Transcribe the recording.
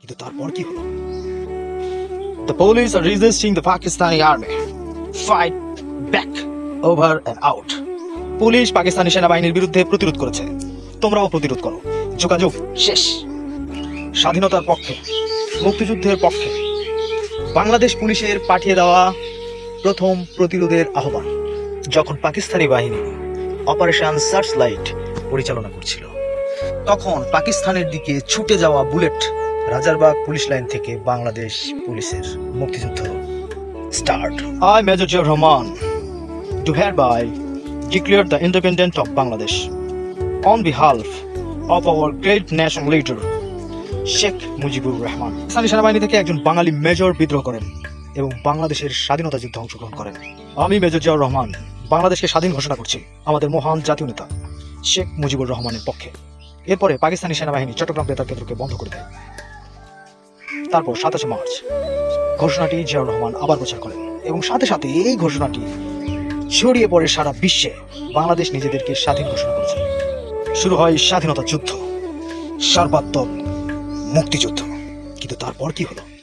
কিন্তু তারপর কি হলো? The police are resisting the Pakistani army. Fight back over and out. Police Pakistani সেনাবাহিনীর বিরুদ্ধে প্রতিরোধ করেছে, তোমরাও প্রতিরোধ করো। যোগাযোগ শেষ। স্বাধীনতার পক্ষে, মুক্তিযুদ্ধের পক্ষে বাংলাদেশ পুলিশের পাঠিয়ে দেওয়া প্রথম প্রতিরোধের আহ্বান যখন পাকিস্তানি বাহিনী অপারেশন সার্চ লাইট পরিচালনা করছিল, তখন পাকিস্তানের দিকে ছুটে যাওয়া বুলেট রাজারবাগ পুলিশ লাইন থেকে বাংলাদেশ পুলিশের মুক্তিযুদ্ধ start. I, Major Jiaur Rahman, do hereby declare the independence of Bangladesh on behalf of our great national leader Sheikh Mujibur Rahman. Pakistani সেনাবাহিনী থেকে একজন বাঙালি মেজর বিদ্রোহ করেন এবং বাংলাদেশের স্বাধীনতা যুদ্ধে অংশগ্রহণ করেন। আমি মেজর জিয়াউর রহমান বাংলাদেশকে স্বাধীন ঘোষণা করছি আমাদের মহান জাতীয় নেতা শেখ মুজিবুর রহমানের পক্ষে। এরপরে পাকিস্তানি সেনাবাহিনী চট্টগ্রাম বেতার কেন্দ্রকে বন্ধ করে দেয়। তারপর 27 মার্চ ঘোষণাটি জিয়াউর রহমান আবার প্রচার করেন এবং সাথে সাথে এই ঘোষণাটি ছড়িয়ে পড়ে সারা বিশ্বে। বাংলাদেশ নিজেদেরকে স্বাধীন ঘোষণা করেছে। শুরু হয় স্বাধীনতা যুদ্ধ, সর্বাত্মক মুক্তিযুদ্ধ। কিন্তু তারপর কি হলো?